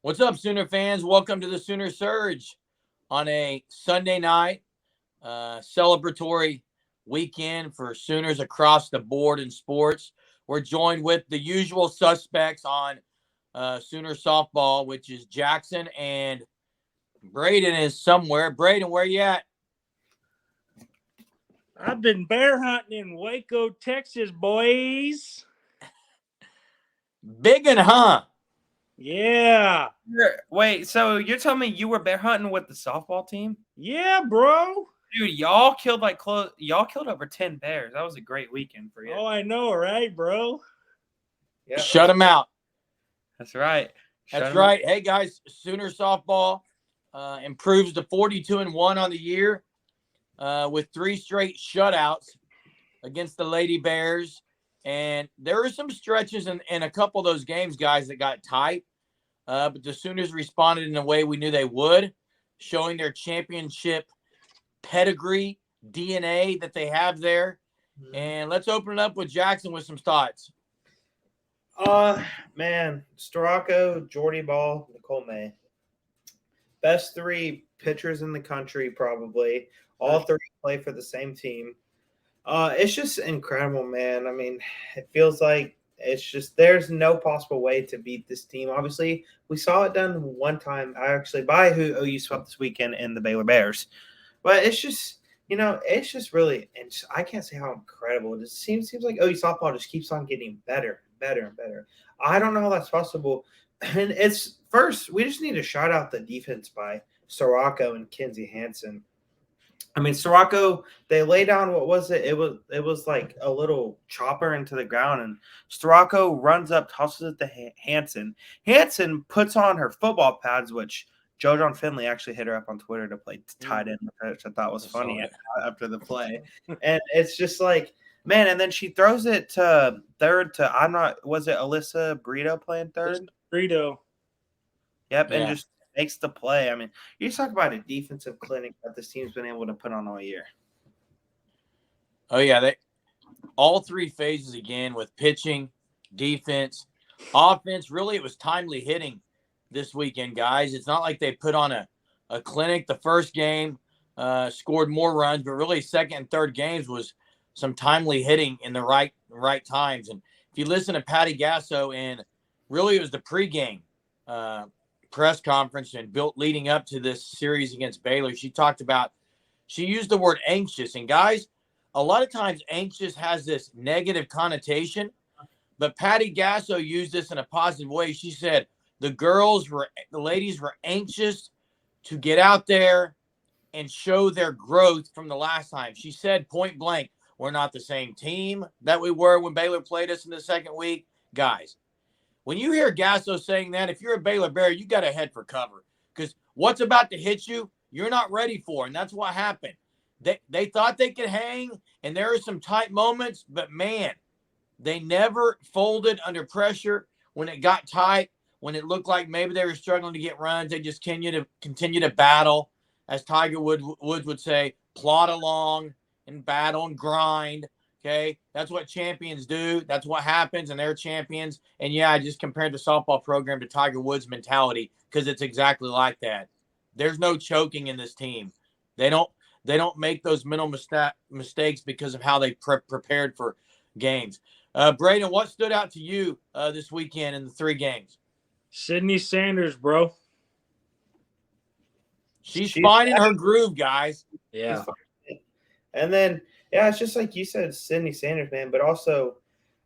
What's up, Sooner fans? Welcome to the Sooner Surge on a Sunday night celebratory weekend for Sooners across the board in sports. We're joined with the usual suspects on Sooner softball, which is Jackson and Braden is somewhere. Braden, where you at? I've been bear hunting in Waco, Texas, boys. Biggin, huh? Yeah. Wait, so you're telling me you were bear hunting with the softball team? Yeah, bro. Dude, y'all killed y'all killed over 10 bears. That was a great weekend for you. Oh, I know, right, bro? Yeah, Shut them out. That's right. That's right. Hey, guys, Sooner softball improves to 42-1 on the year with 3 straight shutouts against the Lady Bears. And there were some stretches in a couple of those games, guys, that got tight. But the Sooners responded in a way we knew they would, showing their championship pedigree, DNA that they have there. And let's open it up with Jackson with some thoughts. Man, Storako, Jordy Ball, Nicole May. Best 3 pitchers in the country, probably. All 3 play for the same team. It's just incredible, man. I mean, it feels like it's just there's no possible way to beat this team. Obviously, we saw it done one time, actually, by who OU swept this weekend in the Baylor Bears. But it's just, it's just really, and I can't say how incredible it is. It seems like OU softball just keeps on getting better, better, and better. I don't know how that's possible. And it's first, we just need to shout out the defense by Storako and Kinsey Hansen. I mean, Storako, they lay down, what was it? It was like a little chopper into the ground, and Storako runs up, tosses it to Hansen. Hansen puts on her football pads, which Joe John Finley actually hit her up on Twitter to play tight end with her, which I thought was funny after the play. And it's just like, man, and then she throws it to third to, was it Alyssa Brito playing third? Brito. Yep, yeah. And just makes the play. I mean, you talk about a defensive clinic that this team's been able to put on all year. Oh, yeah. All 3 phases again with pitching, defense, offense. Really, it was timely hitting this weekend, guys. It's not like they put on a clinic. The first game scored more runs, but really second and third games was some timely hitting in the right times. And if you listen to Patty Gasso, and really it was the pregame press conference and built leading up to this series against Baylor, she used the word anxious. And guys, a lot of times anxious has this negative connotation, but Patty Gasso used this in a positive way. She said the ladies were anxious to get out there and show their growth from the last time. She said point blank, we're not the same team that we were when Baylor played us in the second week. Guys, when you hear Gasso saying that, if you're a Baylor Bear, you got to head for cover, because what's about to hit you, you're not ready for. And that's what happened. They thought they could hang, and there are some tight moments, but, man, they never folded under pressure when it got tight, when it looked like maybe they were struggling to get runs. They just continue to battle, as Tiger Woods would say, plod along and battle and grind. Okay, that's what champions do. That's what happens, and they're champions. And yeah, I just compared the softball program to Tiger Woods' mentality, because it's exactly like that. There's no choking in this team. They don't make those mental mistakes because of how they prepared for games. Braden, what stood out to you this weekend in the 3 games? Sydney Sanders, bro. She's finding her groove, guys. Yeah. And then, yeah, it's just like you said, Sydney Sanders, man. But also,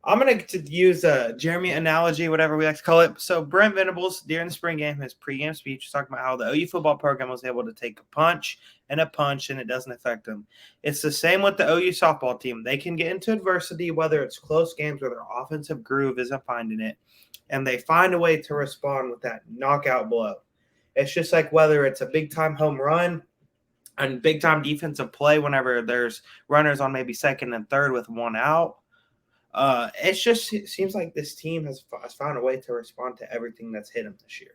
I'm going to use a Jeremy analogy, whatever we like to call it. So Brent Venables, during the spring game, his pregame speech, was talking about how the OU football program was able to take a punch, and it doesn't affect them. It's the same with the OU softball team. They can get into adversity, whether it's close games or their offensive groove isn't finding it, and they find a way to respond with that knockout blow. It's just like whether it's a big-time home run and big-time defensive play whenever there's runners on maybe second and third with 1 out. It seems like this team has found a way to respond to everything that's hit them this year.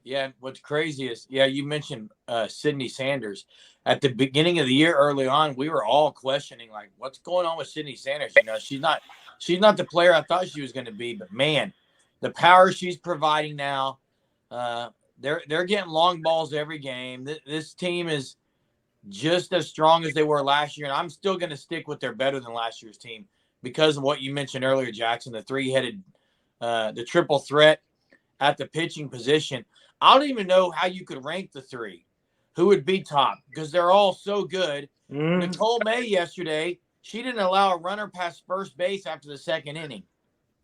Yeah, what's crazy is, you mentioned Sydney Sanders. At the beginning of the year, early on, we were all questioning, like, what's going on with Sydney Sanders? She's not the player I thought she was going to be, but, man, the power she's providing now, They're getting long balls every game. This team is just as strong as they were last year, and I'm still going to stick with they're better than last year's team because of what you mentioned earlier, Jackson, the three-headed, the triple threat at the pitching position. I don't even know how you could rank the three. Who would be top? Because they're all so good. Nicole May yesterday, she didn't allow a runner past first base after the second inning.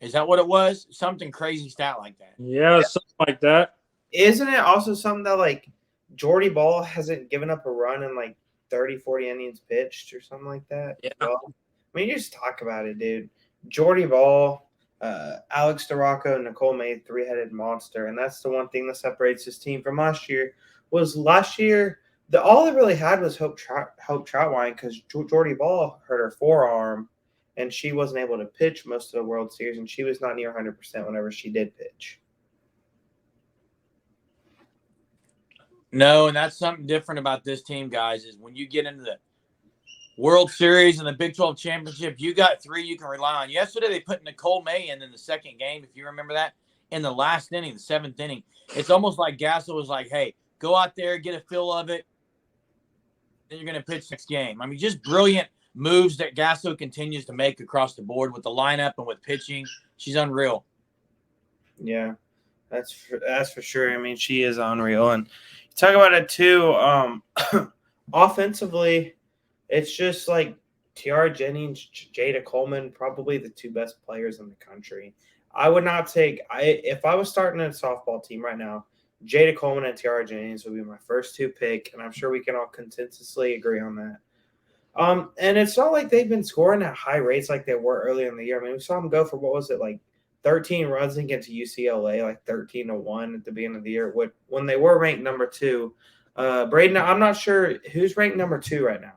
Is that what it was? Something crazy stat like that. Yeah, something like that. Isn't it also something that, like, Jordy Ball hasn't given up a run in, like, 30, 40 innings pitched or something like that? Yeah. Well, I mean, you just talk about it, dude. Jordy Ball, Alex DeRocco, Nicole May, three-headed monster. And that's the one thing that separates this team from last year. Was last year, all they really had was Hope Troutwine because Jordy Ball hurt her forearm, and she wasn't able to pitch most of the World Series, and she was not near 100% whenever she did pitch. No, and that's something different about this team, guys, is when you get into the World Series and the Big 12 Championship, you got three you can rely on. Yesterday, they put Nicole May in the second game, if you remember that, in the last inning, the seventh inning. It's almost like Gasso was like, hey, go out there, get a feel of it, then you're going to pitch next game. I mean, just brilliant moves that Gasso continues to make across the board with the lineup and with pitching. She's unreal. Yeah, that's for sure. I mean, she is unreal. And you talk about it, too, offensively, it's just like Tiara Jennings, Jada Coleman, probably the two best players in the country. I would not take – if I was starting a softball team right now, Jada Coleman and Tiara Jennings would be my first two pick, and I'm sure we can all consensusly agree on that. And it's not like they've been scoring at high rates like they were earlier in the year. I mean, we saw them go for, what was it, like 13 runs against UCLA, like 13-1 at the beginning of the year when they were ranked number 2. Braden, I'm not sure who's ranked number 2 right now.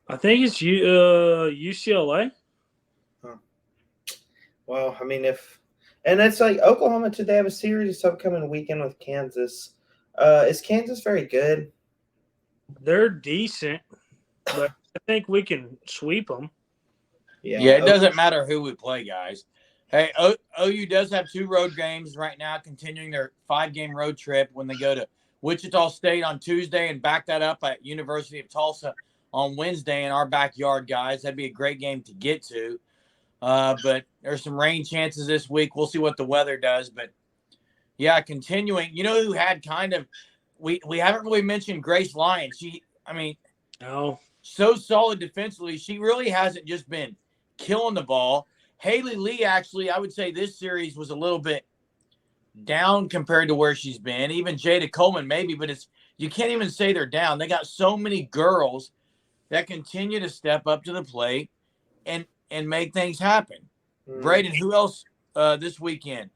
I think it's UCLA. Huh. Well, I mean, and it's like Oklahoma too. They have a series this upcoming weekend with Kansas. Is Kansas very good? They're decent, but I think we can sweep them. Yeah, it doesn't matter who we play, guys. Hey, OU does have 2 road games right now, continuing their 5-game road trip when they go to Wichita State on Tuesday and back that up at University of Tulsa on Wednesday in our backyard, guys. That'd be a great game to get to. But there's some rain chances this week. We'll see what the weather does. But, yeah, continuing. You know who had kind of – we haven't really mentioned Grace Lyon. No. So solid defensively. She really hasn't just been killing the ball. Haley Lee, actually, I would say this series was a little bit down compared to where she's been. Even Jada Coleman maybe, but you can't even say they're down. They got so many girls that continue to step up to the plate and make things happen. Braden, who else this weekend?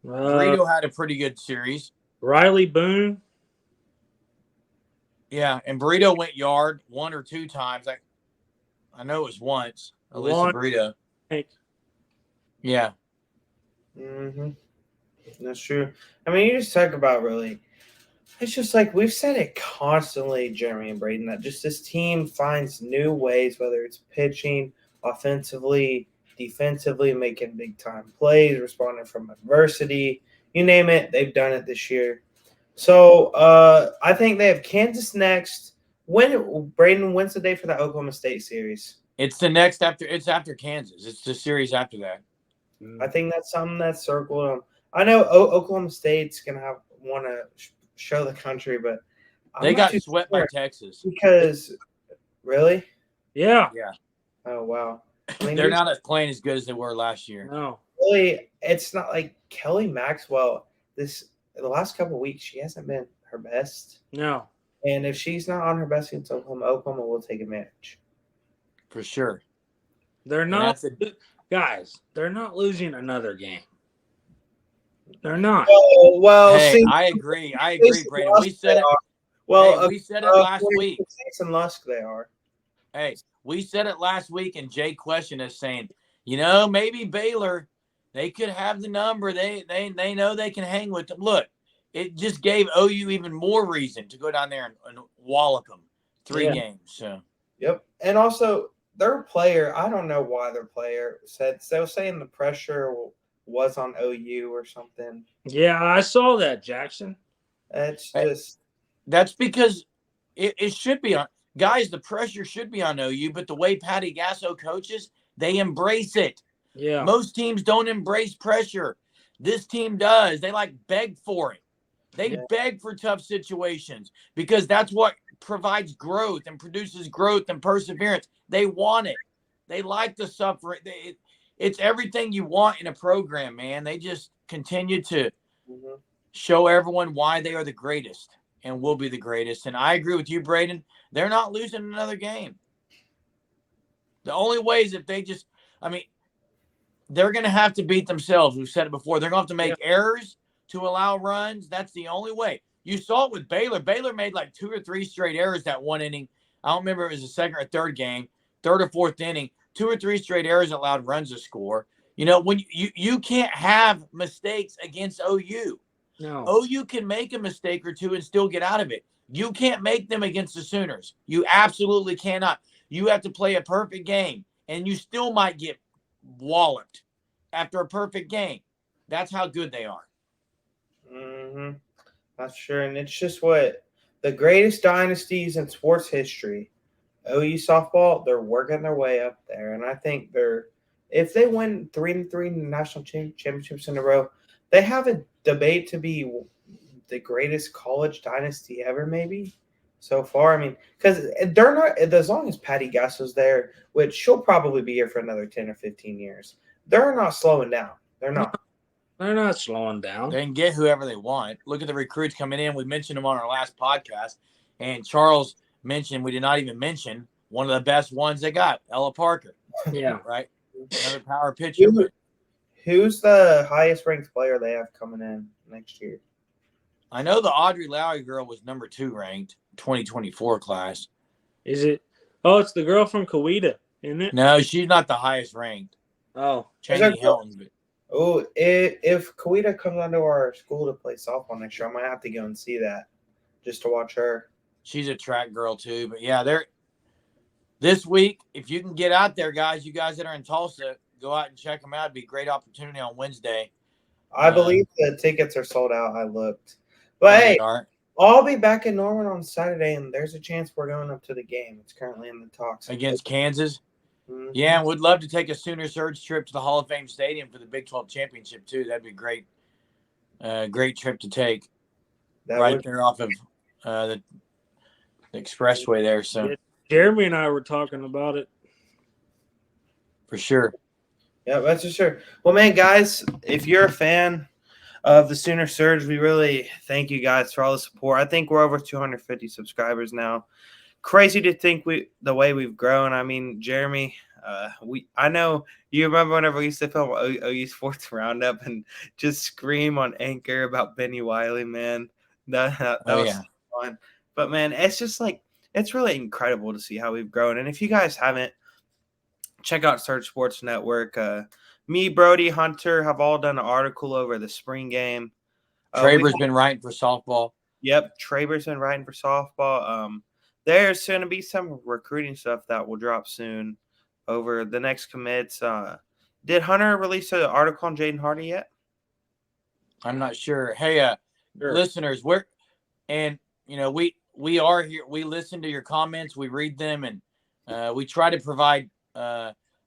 Burrito had a pretty good series. Riley Boone. Yeah, and Burrito went yard 1 or 2 times. I know it was once. Alyssa Burrito. Yeah. Mm-hmm. That's true. I mean, you just talk about really – it's just like we've said it constantly, Jeremy and Braden, that just this team finds new ways, whether it's pitching, offensively, defensively, making big-time plays, responding from adversity. You name it, they've done it this year. So I think they have Kansas next. Braden, when's the day for that Oklahoma State series? It's the next after Kansas. It's the series after that. I think that's something that's circled. I know Oklahoma State's going to want to show the country, but they got swept by Texas. Because really? Yeah. Oh, wow. I mean, they're not playing as good as they were last year. No. Really, it's not like Kelly Maxwell. The last couple of weeks, she hasn't been her best. No. And if she's not on her best against Oklahoma will take advantage. For sure. They're not guys, they're not losing another game. They're not. Oh, well, hey, I agree, Brandon. We said it. Well, we said it last week. And Lusk, they are. Hey, we said it last week, and Jay questioned us saying, maybe Baylor, they could have the number. They know they can hang with them. Look, it just gave OU even more reason to go down there and wallop them 3 games. So. Yep, and also their player, I don't know why their player said they were saying the pressure was on OU or something. Yeah, I saw that, Jackson. It's just that's because it should be on guys. The pressure should be on OU, but the way Patty Gasso coaches, they embrace it. Yeah. Most teams don't embrace pressure. This team does. They beg for it. They beg for tough situations because that's what provides growth and produces growth and perseverance. They want it. They like the suffering. It's everything you want in a program, man. They just continue to show everyone why they are the greatest and will be the greatest. And I agree with you, Braden. They're not losing another game. The only way is if they just, they're going to have to beat themselves. We've said it before. They're going to have to make errors to allow runs. That's the only way. You saw it with Baylor. Baylor made 2 or 3 straight errors that one inning. I don't remember if it was the second or third game, third or fourth inning. 2 or 3 straight errors allowed runs to score. When you can't have mistakes against OU. No. OU can make a mistake or two and still get out of it. You can't make them against the Sooners. You absolutely cannot. You have to play a perfect game, and you still might get walloped after a perfect game. That's how good they are. That's true. And it's just what the greatest dynasties in sports history. OU softball, they're working their way up there. And I think if they win 3-3 national championships in a row, they have a debate to be the greatest college dynasty ever, maybe so far. Because they're not, as long as Patty Gasso's there, which she'll probably be here for another 10 or 15 years, they're not slowing down. They're not. They're not slowing down. They can get whoever they want. Look at the recruits coming in. We mentioned them on our last podcast. And Charles mentioned, we did not even mention, one of the best ones they got, Ella Parker. Yeah. Right? Another power pitcher. Who's the highest ranked player they have coming in next year? I know the Audrey Lowry girl was number 2 ranked, 2024 class. Is it? Oh, it's the girl from Coweta, isn't it? No, she's not the highest ranked. Oh. Cheney Hilton. Oh, if Coweta comes onto our school to play softball next year, I might have to go and see that just to watch her. She's a track girl too. But yeah, this week, if you can get out there, guys, you guys that are in Tulsa, go out and check them out. It'd be a great opportunity on Wednesday. I believe the tickets are sold out. I looked. But hey, I'll be back in Norman on Saturday, and there's a chance we're going up to the game. It's currently in the talks. Against Kansas? Yeah, and we'd love to take a Sooner Surge trip to the Hall of Fame Stadium for the Big 12 Championship, too. That'd be great. Great trip to take. There off of the expressway there. So Jeremy and I were talking about it. For sure. Yeah, that's for sure. Well, man, guys, if you're a fan of the Sooner Surge, we really thank you guys for all the support. I think we're over 250 subscribers now. Crazy to think the way we've grown. Jeremy, I know you remember whenever we used to film OU Sports Roundup and just scream on Anchor about Benny Wiley, man. That was fun. But man, it's just it's really incredible to see how we've grown. And if you guys haven't, check out Surge Sports Network. Me, Brody, Hunter have all done an article over the spring game. Traber's been writing for softball. Yep, Traber's been writing for softball. There's going to be some recruiting stuff that will drop soon over the next commits. Did Hunter release an article on Jaden Hardy yet? I'm not sure. Hey, listeners, we are here. We listen to your comments. We read them, and we try to provide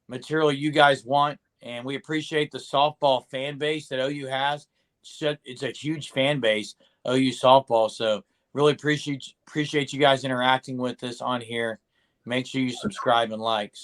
material you guys want. And we appreciate the softball fan base that OU has. It's a huge fan base, OU softball. So really appreciate you guys interacting with us on here. Make sure you subscribe and like.